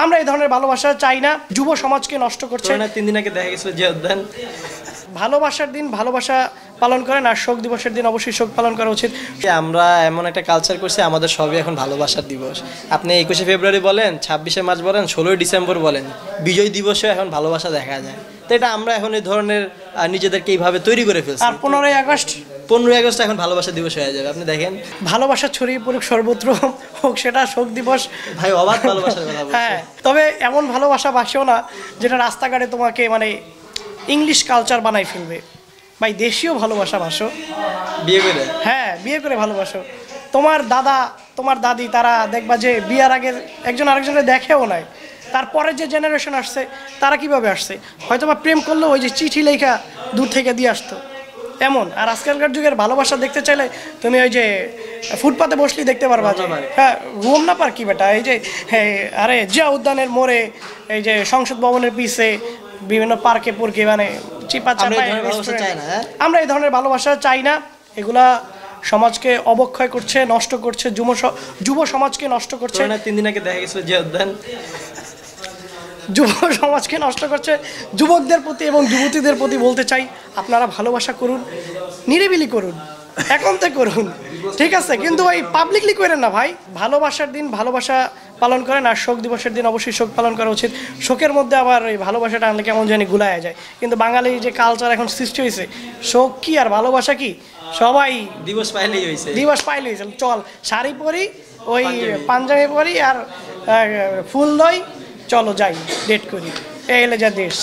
আমরা এই ধরনের ভালোবাসা চাই না, যুব সমাজকে নষ্ট করছে। 3 দিন আগে দেখা গেছিল যে উদ্যান ভালোবাসার দিন ভালোবাসা পালন করেন, আর শোক দিবসের দিন অবশ্যই শোক পালন করা উচিত। আমরা এমন একটা কালচার করছি, আমাদের সবই এখন ভালোবাসার দিবস। আপনি 21শে ফেব্রুয়ারি বলেন, 26শে মার্চ বলেন, 16ই ডিসেম্বর বলেন, বিজয় দিবসেও এখন ভালোবাসা দেখা যায়। তো এটা আমরা এখন এই ধরনের নিজেদেরকে এইভাবে তৈরি করে ফেলছি। আর 15ই আগস্ট 15ই আগস্ট এখন ভালোবাসা দিবস হয়ে যাবে। আপনি দেখেন, ভালোবাসা ছড়িয়ে পড়ুক সর্বত্র, হোক সেটা শোক দিবস। ভাই অবাধ ভালোবাসার কথা বলছি। হ্যাঁ, তবে এমন ভালোবাসা বাসেও না যেটা রাস্তাঘাটে তোমাকে মানে ইংলিশ কালচার বানাই ফেলবে। ভাই দেশীয় ভালোবাসা বাসো, বিয়ে করে। হ্যাঁ বিয়ে করে ভালোবাসো। তোমার দাদা তোমার দাদি তারা দেখবা যে বিয়ার আগে একজন আরেকজনের দেখেও নাই, তারপরে যে জেনারেশন আসছে তারা কিভাবে আসছে, হয়তো বা প্রেম করলেও ওই যে চিঠি লেখা দূর থেকে দিয়ে আসতো এমন। আর আজকালকার যুগের ভালোবাসা দেখতে চাইলে তুমি ওই যে ফুটপাতে বসলেই দেখতে পারবা যে হ্যাঁ ঘুম না পার কি বেটা, এই যে আরে জিয়া উদ্যানের মোড়ে, এই যে সংসদ ভবনের পিছে, বিভিন্ন পার্কে পুরকে মানে চিপা চাপা। আমরা এই ধরনের ভালোবাসা চাই না, এগুলা সমাজকে অবক্ষয় করছে, নষ্ট করছে, যুব সমাজকে নষ্ট করছে। 3 দিন আগে দেখা গেছিল যে উদ্যান যুব সমাজকে নষ্ট করছে। যুবকদের প্রতি এবং যুবতীদের প্রতি বলতে চাই, আপনারা ভালোবাসা করুন, নিরিবিলি করুন, একান্তে করুন, ঠিক আছে, কিন্তু ওই পাবলিকলি করেন না ভাই। ভালোবাসার দিন ভালোবাসা পালন করেন, আর শোক দিবসের দিন অবশ্যই শোক পালন করা উচিত। শোকের মধ্যে আবার ওই ভালোবাসাটা আনলে কেমন জানি গুলায়া যায়। কিন্তু বাঙালির যে কালচার এখন সৃষ্টি হয়েছে, শোক কি আর ভালোবাসা কি, সবাই দিবস পাইলেই হয়েছে, দিবস পাইলেই হয়েছে। চল শাড়ি পরি, ওই পাঞ্জাবি পরি আর ফুল লই, চলো যাই ডেট করি, এই হলে যা দেশ।